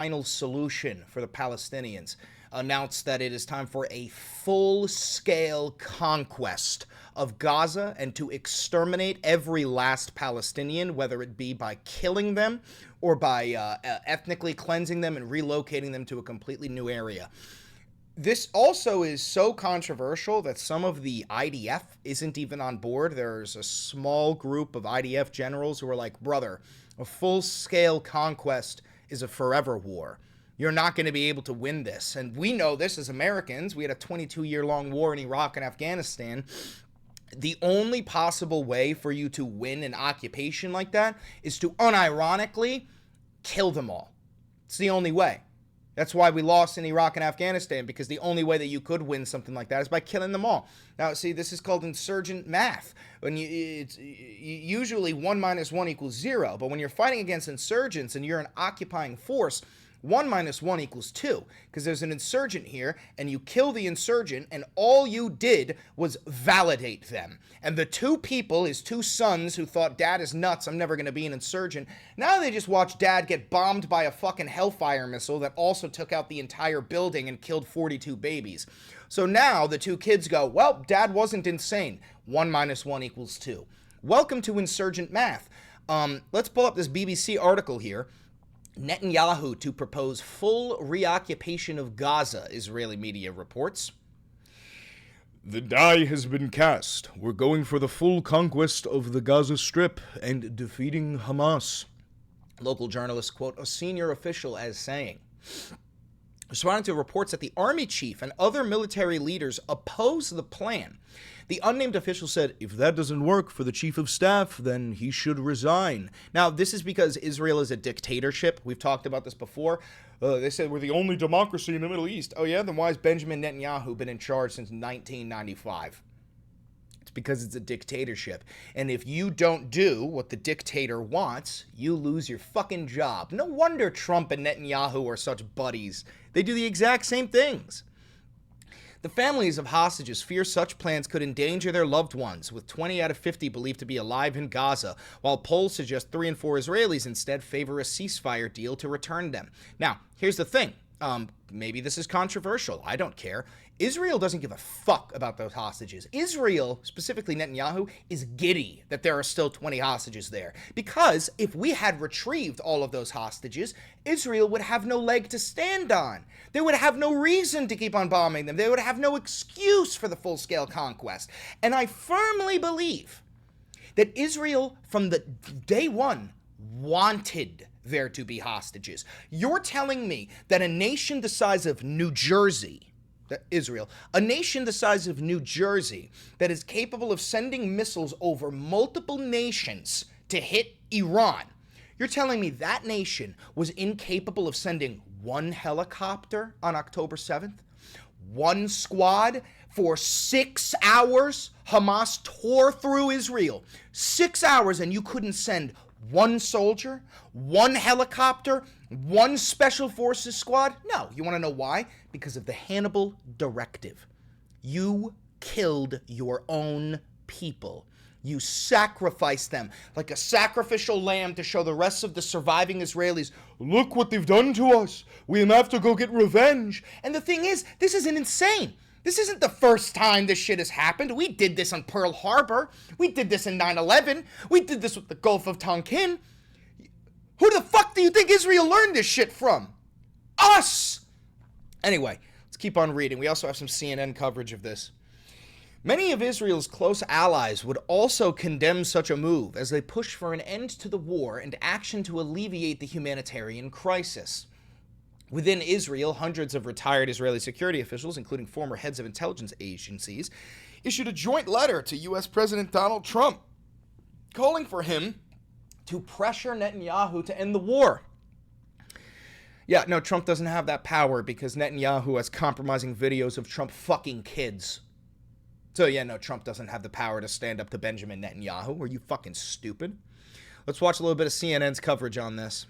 final solution for the Palestinians, announced that it is time for a full-scale conquest of Gaza and to exterminate every last Palestinian, whether it be by killing them or by ethnically cleansing them and relocating them to a completely new area. This also is so controversial that some of the IDF isn't even on board. There's a small group of IDF generals who are like, brother, a full-scale conquest is a forever war. You're not going to be able to win this. And we know this as Americans. We had a 22-year-long war in Iraq and Afghanistan. The only possible way for you to win an occupation like that is to unironically kill them all. It's the only way. That's why we lost in Iraq and Afghanistan, because the only way that you could win something like that is by killing them all. Now, see, this is called insurgent math. It's usually 1 minus 1 equals 0, but when you're fighting against insurgents and you're an occupying force, 1 minus 1 equals 2, because there's an insurgent here, and you kill the insurgent, and all you did was validate them. And the two people, his two sons, who thought, Dad is nuts, I'm never going to be an insurgent, now they just watch Dad get bombed by a fucking Hellfire missile that also took out the entire building and killed 42 babies. So now the two kids go, well, Dad wasn't insane. 1 minus 1 equals 2. Welcome to insurgent math. Let's pull up this BBC article here. Netanyahu to propose full reoccupation of Gaza, Israeli media reports. The die has been cast. We're going for the full conquest of the Gaza Strip and defeating Hamas. Local journalists quote a senior official as saying, responding to reports that the army chief and other military leaders oppose the plan. The unnamed official said, if that doesn't work for the chief of staff, then he should resign. Now, this is because Israel is a dictatorship. We've talked about this before. They said we're the only democracy in the Middle East. Oh yeah? Then why has Benjamin Netanyahu been in charge since 1995? It's because it's a dictatorship. And if you don't do what the dictator wants, you lose your fucking job. No wonder Trump and Netanyahu are such buddies. They do the exact same things. The families of hostages fear such plans could endanger their loved ones, with 20 out of 50 believed to be alive in Gaza, while polls suggest 3 in 4 Israelis instead favor a ceasefire deal to return them. Now, here's the thing. Maybe this is controversial. I don't care. Israel doesn't give a fuck about those hostages. Israel, specifically Netanyahu, is giddy that there are still 20 hostages there. Because if we had retrieved all of those hostages, Israel would have no leg to stand on. They would have no reason to keep on bombing them. They would have no excuse for the full-scale conquest. And I firmly believe that Israel, from the day one, wanted there to be hostages. You're telling me that a nation the size of New Jersey, Israel, a nation the size of New Jersey that is capable of sending missiles over multiple nations to hit Iran, you're telling me that nation was incapable of sending one helicopter on October 7th? One squad for 6 hours? Hamas tore through Israel. 6 hours, and you couldn't send one soldier, one helicopter, one special forces squad? No. You want to know why? Because of the Hannibal Directive. You killed your own people. You sacrificed them like a sacrificial lamb to show the rest of the surviving Israelis, look what they've done to us. We have to go get revenge. And the thing is, this isn't insane. This isn't the first time this shit has happened. We did this on Pearl Harbor. We did this in 9/11. We did this with the Gulf of Tonkin. Who the fuck do you think Israel learned this shit from? Us! Anyway, let's keep on reading. We also have some CNN coverage of this. Many of Israel's close allies would also condemn such a move as they push for an end to the war and action to alleviate the humanitarian crisis. Within Israel, hundreds of retired Israeli security officials, including former heads of intelligence agencies, issued a joint letter to U.S. President Donald Trump, calling for him to pressure Netanyahu to end the war. Yeah, no, Trump doesn't have that power because Netanyahu has compromising videos of Trump fucking kids. So yeah, no, Trump doesn't have the power to stand up to Benjamin Netanyahu. Are you fucking stupid? Let's watch a little bit of CNN's coverage on this.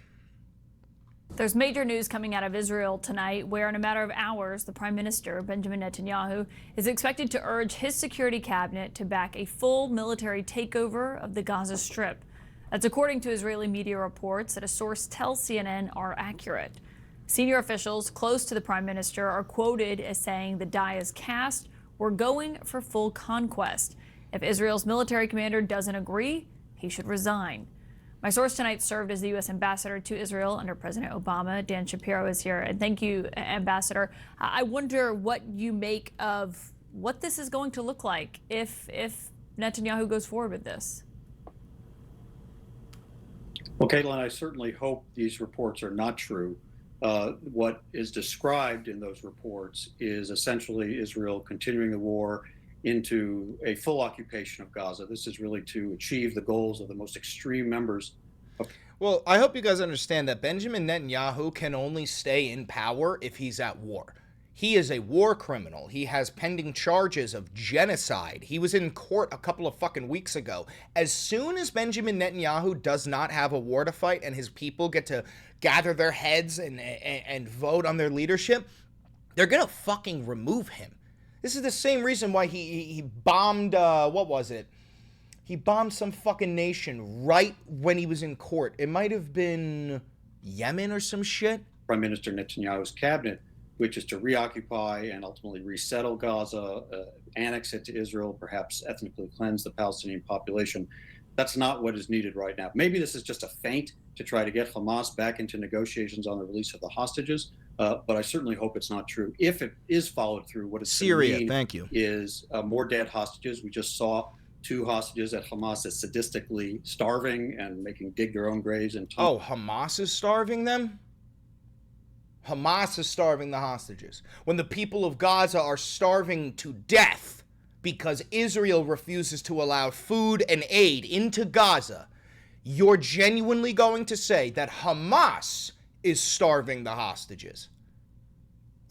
There's major news coming out of Israel tonight where in a matter of hours, the Prime Minister, Benjamin Netanyahu, is expected to urge his security cabinet to back a full military takeover of the Gaza Strip. That's according to Israeli media reports that a source tells CNN are accurate. Senior officials close to the prime minister are quoted as saying the die is cast. We're going for full conquest. If Israel's military commander doesn't agree, he should resign. My source tonight served as the U.S. ambassador to Israel under President Obama. Dan Shapiro is here. And thank you, Ambassador. I wonder what you make of what this is going to look like if Netanyahu goes forward with this. Well, Caitlin, I certainly hope these reports are not true. What is described in those reports is essentially Israel continuing the war into a full occupation of Gaza. This is really to achieve the goals of the most extreme members of. Well, I hope you guys understand that Benjamin Netanyahu can only stay in power if he's at war. He is a war criminal. He has pending charges of genocide. He was in court a couple of fucking weeks ago. As soon as Benjamin Netanyahu does not have a war to fight and his people get to gather their heads and vote on their leadership, they're going to fucking remove him. This is the same reason why he bombed, what was it? He bombed some fucking nation right when he was in court. It might have been Yemen or some shit. Prime Minister Netanyahu's cabinet, which is to reoccupy and ultimately resettle Gaza, annex it to Israel, perhaps ethnically cleanse the Palestinian population. That's not what is needed right now. Maybe this is just a feint to try to get Hamas back into negotiations on the release of the hostages, but I certainly hope it's not true. If it is followed through, what it's Syria, thank you, is more dead hostages. We just saw 2 hostages that Hamas is sadistically starving and making dig their own graves. And Hamas is starving them? Hamas is starving the hostages. When the people of Gaza are starving to death because Israel refuses to allow food and aid into Gaza, you're genuinely going to say that Hamas is starving the hostages?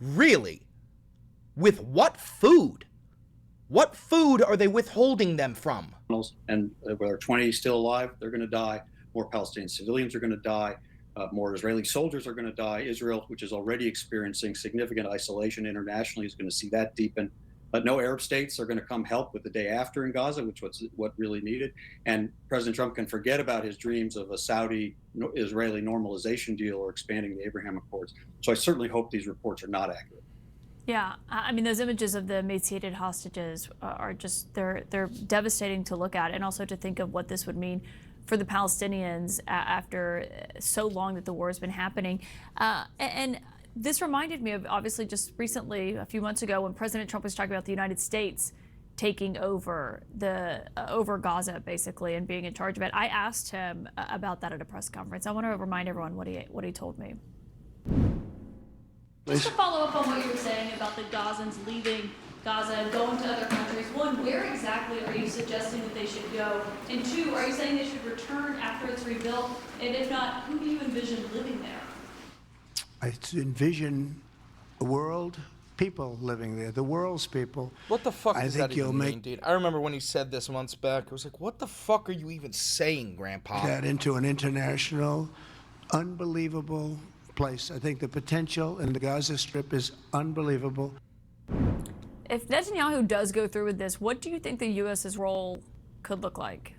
Really? With what food? What food are they withholding them from? And where 20 still alive, they're going to die. More Palestinian civilians are going to die. More Israeli soldiers are going to die. Israel, which is already experiencing significant isolation internationally, is going to see that deepen. But no Arab states are going to come help with the day after in Gaza, which was what really needed. And President Trump can forget about his dreams of a Saudi-Israeli normalization deal or expanding the Abraham Accords. So I certainly hope these reports are not accurate. Yeah, I mean, those images of the emaciated hostages are just, they're devastating to look at, and also to think of what this would mean for the Palestinians after so long that the war has been happening. And this reminded me of, obviously, just recently, a few months ago, when President Trump was talking about the United States taking over over Gaza, basically, and being in charge of it. I asked him about that at a press conference. I want to remind everyone what he told me. Just to follow up on what you were saying about the Gazans leaving Gaza and going to other countries. One, where exactly are you suggesting that they should go? And 2, are you saying they should return after it's rebuilt? And if not, who do you envision living there? I envision a world, people living there, the world's people. What the fuck does that even mean, make dude? I remember when he said this months back. I was like, what the fuck are you even saying, Grandpa? that into an international, unbelievable place. I think the potential in the Gaza Strip is unbelievable. If Netanyahu does go through with this, what do you think the U.S.'s role could look like?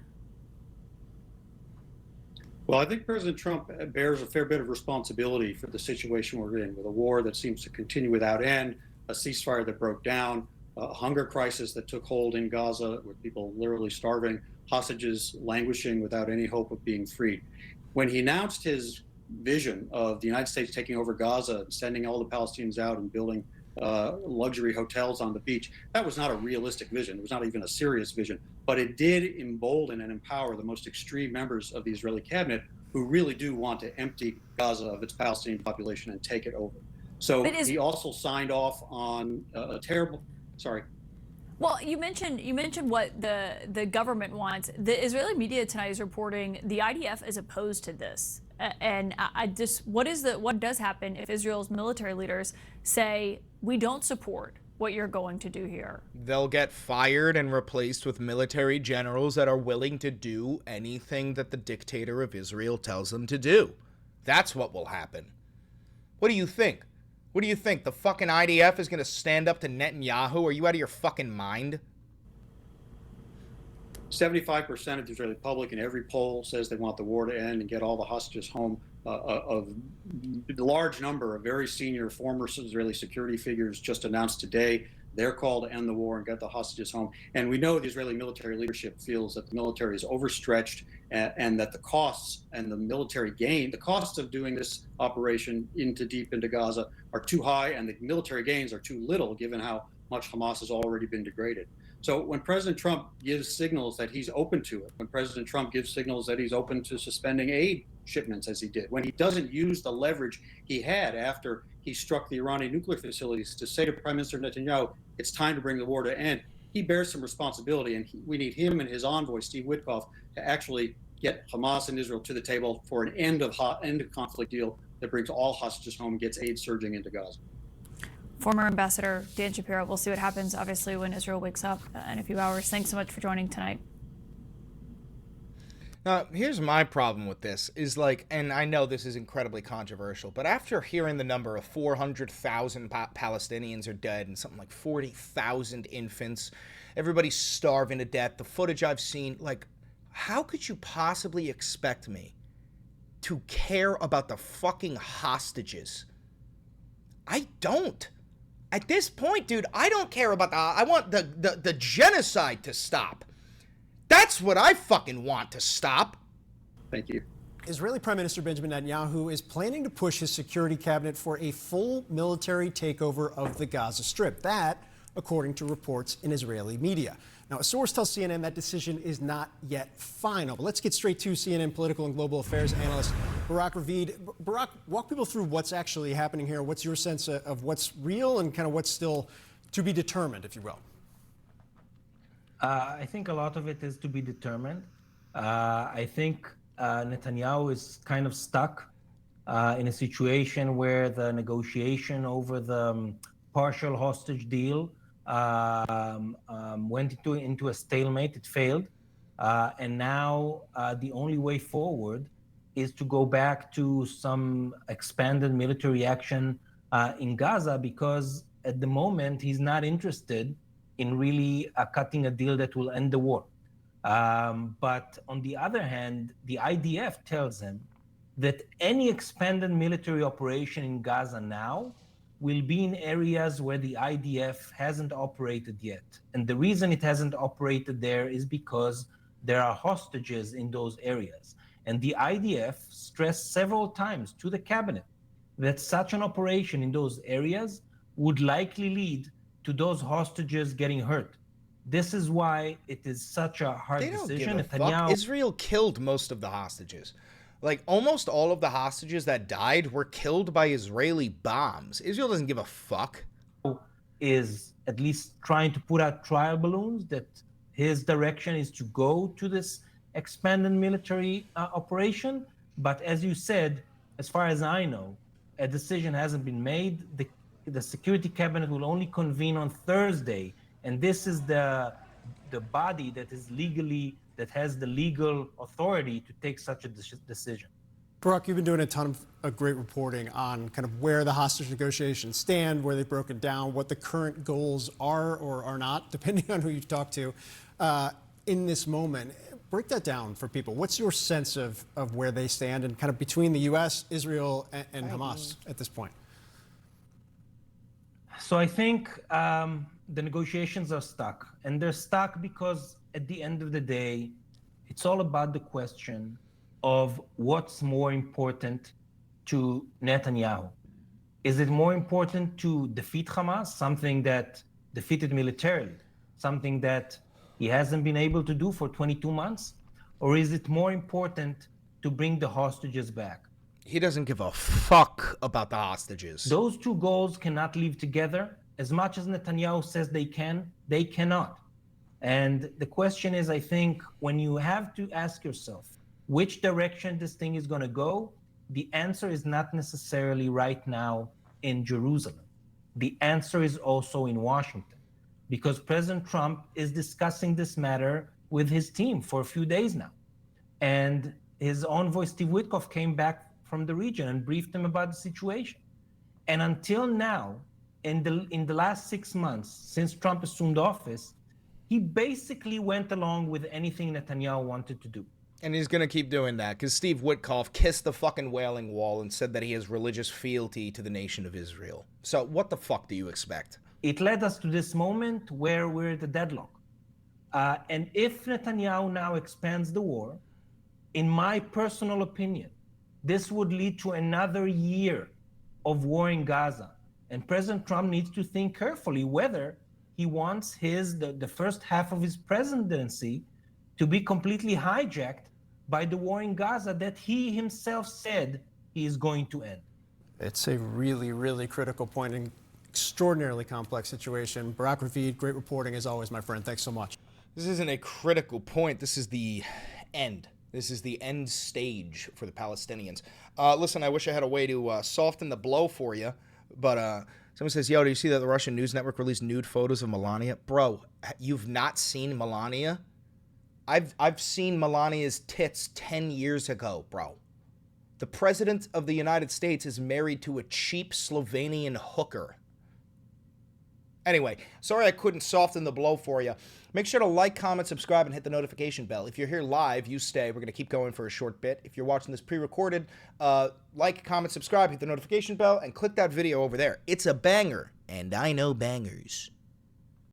Well, I think President Trump bears a fair bit of responsibility for the situation we're in, with a war that seems to continue without end, a ceasefire that broke down, a hunger crisis that took hold in Gaza, with people literally starving, hostages languishing without any hope of being freed. When he announced his vision of the United States taking over Gaza and sending all the Palestinians out and building luxury hotels on the beach, that was not a realistic vision. It was not even a serious vision, but it did embolden and empower the most extreme members of the Israeli cabinet who really do want to empty Gaza of its Palestinian population and take it over. So he also signed off on a terrible, sorry. Well, you mentioned what the government wants. The Israeli media tonight is reporting the IDF is opposed to this. And what does happen if Israel's military leaders say, we don't support what you're going to do here? They'll get fired and replaced with military generals that are willing to do anything that the dictator of Israel tells them to do. That's what will happen. What do you think? What do you think? The fucking IDF is going to stand up to Netanyahu? Are you out of your fucking mind? 75% of the Israeli public in every poll says they want the war to end and get all the hostages home. A large number of very senior former Israeli security figures just announced today their call to end the war and get the hostages home. And we know the Israeli military leadership feels that the military is overstretched and that the costs and the military gain, the costs of doing this operation deep into Gaza are too high, and the military gains are too little given how much Hamas has already been degraded. So when President Trump gives signals that he's open to it, when President Trump gives signals that he's open to suspending aid shipments as he did, when he doesn't use the leverage he had after he struck the Iranian nuclear facilities to say to Prime Minister Netanyahu, it's time to bring the war to end, he bears some responsibility, and we need him and his envoy, Steve Witkoff, to actually get Hamas and Israel to the table for an end of conflict deal that brings all hostages home and gets aid surging into Gaza. Former Ambassador Dan Shapiro, we'll see what happens, obviously, when Israel wakes up in a few hours. Thanks so much for joining tonight. Now, here's my problem with this is like, and I know this is incredibly controversial, but after hearing the number of 400,000 Palestinians are dead and something like 40,000 infants, everybody's starving to death, the footage I've seen, like, how could you possibly expect me to care about the fucking hostages? I don't. At this point, dude, I don't care about I want the genocide to stop. That's what I fucking want to stop. Thank you. Israeli Prime Minister Benjamin Netanyahu is planning to push his security cabinet for a full military takeover of the Gaza Strip. That, according to reports in Israeli media. Now, a source tells CNN that decision is not yet final. But let's get straight to CNN political and global affairs analyst Barak Ravid. Barak, walk people through what's actually happening here. What's your sense of what's real and kind of what's still to be determined, if you will? I think a lot of it is to be determined. I think Netanyahu is kind of stuck in a situation where the negotiation over the partial hostage deal went into a stalemate. It failed. And now the only way forward is to go back to some expanded military action in Gaza, because at the moment he's not interested in really cutting a deal that will end the war. But on the other hand, the IDF tells him that any expanded military operation in Gaza now will be in areas where the IDF hasn't operated yet. And the reason it hasn't operated there is because there are hostages in those areas. And the IDF stressed several times to the cabinet that such an operation in those areas would likely lead to those hostages getting hurt. This is why it is such a hard decision. Netanyahu... Israel killed most of the hostages. Like, almost all of the hostages that died were killed by Israeli bombs. Israel doesn't give a fuck. Is at least trying to put out trial balloons that his direction is to go to this expanded military operation. But as you said, as far as I know, a decision hasn't been made. The Security Cabinet will only convene on Thursday, and this is the body that is that has the legal authority to take such a decision. Barak, you've been doing a ton of great reporting on kind of where the hostage negotiations stand, where they've broken down, what the current goals are or are not, depending on who you talk to in this moment. Break that down for people. What's your sense of where they stand and kind of between the U.S., Israel, and Hamas at this point? So I think the negotiations are stuck, and they're stuck because at the end of the day, it's all about the question of what's more important to Netanyahu. Is it more important to defeat Hamas, something that defeated militarily, something that he hasn't been able to do for 22 months? Or is it more important to bring the hostages back? He doesn't give a fuck about the hostages. Those two goals cannot live together. As much as Netanyahu says they can, they cannot. And the question is, I think, when you have to ask yourself which direction this thing is going to go, the answer is not necessarily right now in Jerusalem. The answer is also in Washington, because President Trump is discussing this matter with his team for a few days now. And his envoy, Steve Witkoff, came back from the region and briefed him about the situation. And until now, in the last 6 months, since Trump assumed office, he basically went along with anything Netanyahu wanted to do. And he's going to keep doing that because Steve Witkoff kissed the fucking Wailing Wall and said that he has religious fealty to the nation of Israel. So what the fuck do you expect? It led us to this moment where we're at the deadlock. And if Netanyahu now expands the war, in my personal opinion, this would lead to another year of war in Gaza. And President Trump needs to think carefully whether he wants the first half of his presidency to be completely hijacked by the war in Gaza that he himself said he is going to end. It's a really, really critical point and extraordinarily complex situation. Barak Ravid, great reporting as always, my friend. Thanks so much. This isn't a critical point. This is the end. This is the end stage for the Palestinians. Listen, I wish I had a way to soften the blow for you, but someone says, yo, do you see that the Russian news network released nude photos of Melania? Bro, you've not seen Melania? I've seen Melania's tits 10 years ago, bro. The president of the United States is married to a cheap Slovenian hooker. Anyway, sorry I couldn't soften the blow for you. Make sure to like, comment, subscribe, and hit the notification bell. If you're here live, you stay. We're going to keep going for a short bit. If you're watching this pre-recorded, like, comment, subscribe, hit the notification bell, and click that video over there. It's a banger, and I know bangers.